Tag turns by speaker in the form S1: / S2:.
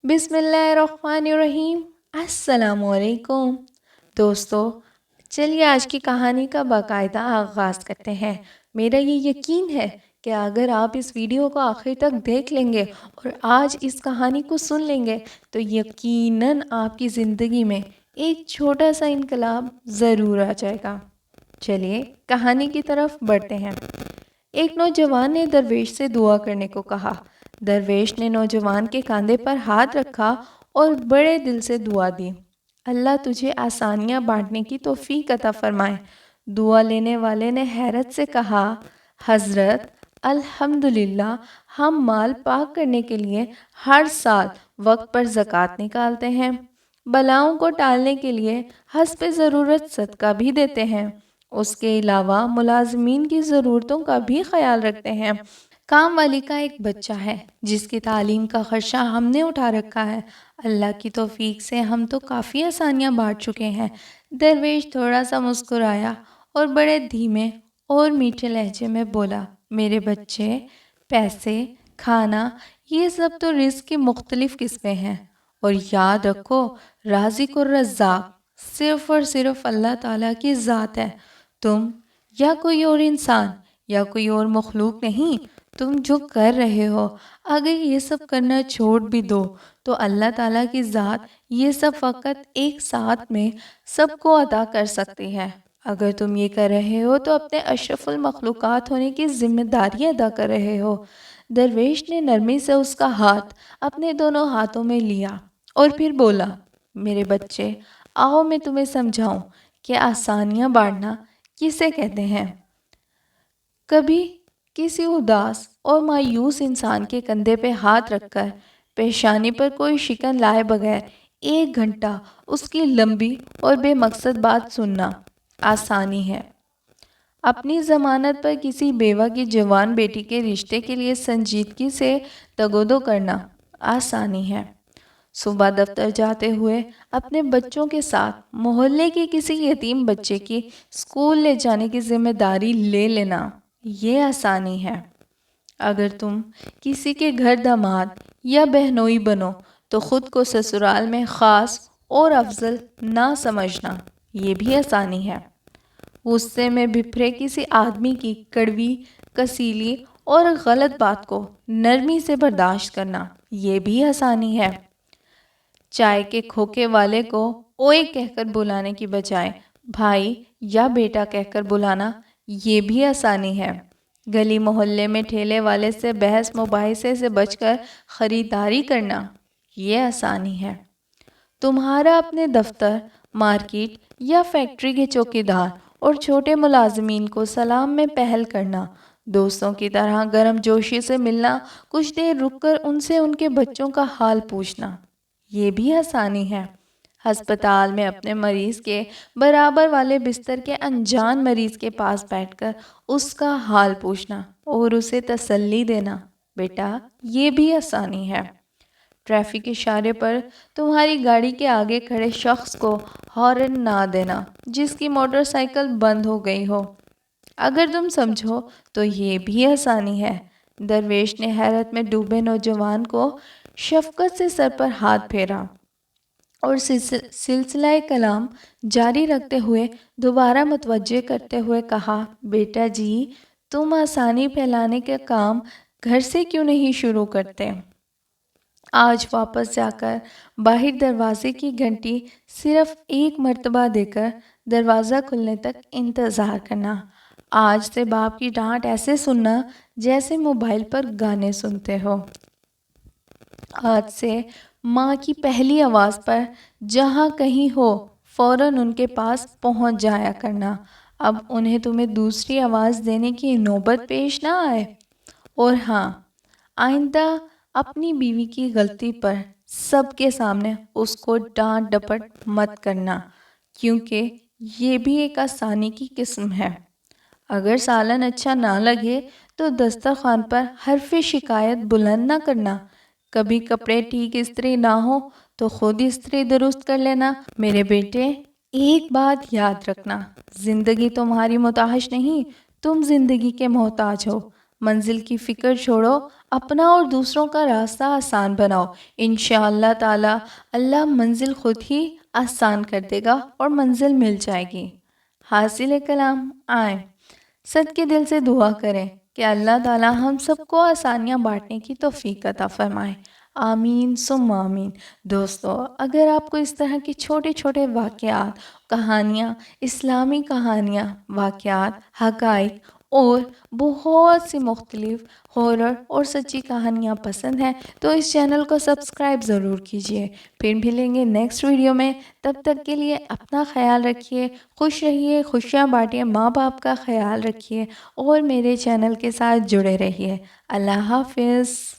S1: بسم اللہ الرحمن الرحیم۔ السلام علیکم دوستو، چلیے آج کی کہانی کا باقاعدہ آغاز کرتے ہیں۔ میرا یہ یقین ہے کہ اگر آپ اس ویڈیو کو آخر تک دیکھ لیں گے اور آج اس کہانی کو سن لیں گے تو یقیناً آپ کی زندگی میں ایک چھوٹا سا انقلاب ضرور آ جائے گا۔ چلیے کہانی کی طرف بڑھتے ہیں۔ ایک نوجوان نے درویش سے دعا کرنے کو کہا۔ درویش نے نوجوان کے کاندھے پر ہاتھ رکھا اور بڑے دل سے دعا دی، اللہ تجھے آسانیاں بانٹنے کی توفیق عطا فرمائے۔ دعا لینے والے نے حیرت سے کہا، حضرت الحمدللہ، ہم مال پاک کرنے کے لیے ہر سال وقت پر زکوٰۃ نکالتے ہیں، بلاؤں کو ٹالنے کے لیے حسب ضرورت صدقہ بھی دیتے ہیں، اس کے علاوہ ملازمین کی ضرورتوں کا بھی خیال رکھتے ہیں۔ کام والی کا ایک بچہ ہے جس کی تعلیم کا خرچہ ہم نے اٹھا رکھا ہے، اللہ کی توفیق سے ہم تو کافی آسانیاں بانٹ چکے ہیں۔ درویش تھوڑا سا مسکرایا اور بڑے دھیمے اور میٹھے لہجے میں بولا، میرے بچے، پیسے، کھانا، یہ سب تو رزق کی مختلف قسمیں ہیں، اور یاد رکھو رازق اور رزاق صرف اور صرف اللہ تعالیٰ کی ذات ہے، تم یا کوئی اور انسان یا کوئی اور مخلوق نہیں۔ تم جو کر رہے ہو اگر یہ سب کرنا چھوڑ بھی دو تو اللہ تعالیٰ کی ذات یہ سب فقط ایک ساتھ میں سب کو عطا کر سکتی ہے۔ اگر تم یہ کر رہے ہو تو اپنے اشرف المخلوقات ہونے کی ذمہ داری ادا کر رہے ہو۔ درویش نے نرمی سے اس کا ہاتھ اپنے دونوں ہاتھوں میں لیا اور پھر بولا، میرے بچے، آؤ میں تمہیں سمجھاؤں کہ آسانیاں بانٹنا کسے کہتے ہیں۔ کبھی کسی اداس اور مایوس انسان کے کندھے پہ ہاتھ رکھ کر پیشانی پر کوئی شکن لائے بغیر 1 گھنٹہ اس کی لمبی اور بے مقصد بات سننا آسانی ہے۔ اپنی ضمانت پر کسی بیوہ کی جوان بیٹی کے رشتے کے لیے سنجیدگی سے تگودو کرنا آسانی ہے۔ صبح دفتر جاتے ہوئے اپنے بچوں کے ساتھ محلے کے کسی یتیم بچے کی اسکول لے جانے کی ذمہ داری لے لینا، یہ آسانی ہے۔ اگر تم کسی کے گھر داماد یا بہنوئی بنو تو خود کو سسرال میں خاص اور افضل نہ سمجھنا، یہ بھی آسانی ہے۔ غصے میں بپھرے کسی آدمی کی کڑوی، کسیلی اور غلط بات کو نرمی سے برداشت کرنا، یہ بھی آسانی ہے۔ چائے کے کھوکے والے کو اوئے کہہ کر بلانے کی بجائے بھائی یا بیٹا کہہ کر بلانا، یہ بھی آسانی ہے۔ گلی محلے میں ٹھیلے والے سے بحث مباحثے سے بچ کر خریداری کرنا، یہ آسانی ہے۔ تمہارا اپنے دفتر، مارکیٹ یا فیکٹری کے چوکیدار اور چھوٹے ملازمین کو سلام میں پہل کرنا، دوستوں کی طرح گرم جوشی سے ملنا، کچھ دیر رک کر ان سے ان کے بچوں کا حال پوچھنا، یہ بھی آسانی ہے۔ ہسپتال میں اپنے مریض کے برابر والے بستر کے انجان مریض کے پاس بیٹھ کر اس کا حال پوچھنا اور اسے تسلی دینا، بیٹا، یہ بھی آسانی ہے۔ ٹریفک اشارے پر تمہاری گاڑی کے آگے کھڑے شخص کو ہارن نہ دینا جس کی موٹر سائیکل بند ہو گئی ہو، اگر تم سمجھو تو یہ بھی آسانی ہے۔ درویش نے حیرت میں ڈوبے نوجوان کو شفقت سے سر پر ہاتھ پھیرا اور سلسلہ کلام جاری رکھتے ہوئے دوبارہ متوجہ کرتے ہوئے کہا، بیٹا جی، تم آسانی پھیلانے کا کام گھر سے کیوں نہیں شروع کرتے؟ آج واپس جا کر باہر دروازے کی گھنٹی صرف 1 مرتبہ دے کر دروازہ کھلنے تک انتظار کرنا۔ آج سے باپ کی ڈانٹ ایسے سننا جیسے موبائل پر گانے سنتے ہو۔ آج سے ماں کی پہلی آواز پر جہاں کہیں ہو فوراً ان کے پاس پہنچ جایا کرنا، اب انہیں تمہیں دوسری آواز دینے کی نوبت پیش نہ آئے۔ اور ہاں، آئندہ اپنی بیوی کی غلطی پر سب کے سامنے اس کو ڈانٹ ڈپٹ مت کرنا، کیونکہ یہ بھی ایک آسانی کی قسم ہے۔ اگر سالن اچھا نہ لگے تو دسترخوان پر حرف شکایت بلند نہ کرنا۔ کبھی کپڑے ٹھیک استری نہ ہو تو خود استری درست کر لینا۔ میرے بیٹے، ایک بات یاد رکھنا، زندگی تمہاری محتاج نہیں، تم زندگی کے محتاج ہو۔ منزل کی فکر چھوڑو، اپنا اور دوسروں کا راستہ آسان بناؤ، انشاءاللہ تعالی اللہ منزل خود ہی آسان کر دے گا اور منزل مل جائے گی۔ حاصل کلام آئیں صدقے دل سے دعا کریں کہ اللہ تعالی ہم سب کو آسانیاں بانٹنے کی توفیق عطا فرمائے، آمین ثم آمین۔ دوستو، اگر آپ کو اس طرح کی چھوٹے چھوٹے واقعات، کہانیاں، اسلامی کہانیاں، واقعات، حقائق اور بہت سی مختلف ہارر اور سچی کہانیاں پسند ہیں تو اس چینل کو سبسکرائب ضرور کیجیے۔ پھر ملیں گے نیکسٹ ویڈیو میں، تب تک کے لیے اپنا خیال رکھیے، خوش رہیے، خوشیاں بانٹیے، ماں باپ کا خیال رکھیے اور میرے چینل کے ساتھ جڑے رہیے۔ اللہ حافظ۔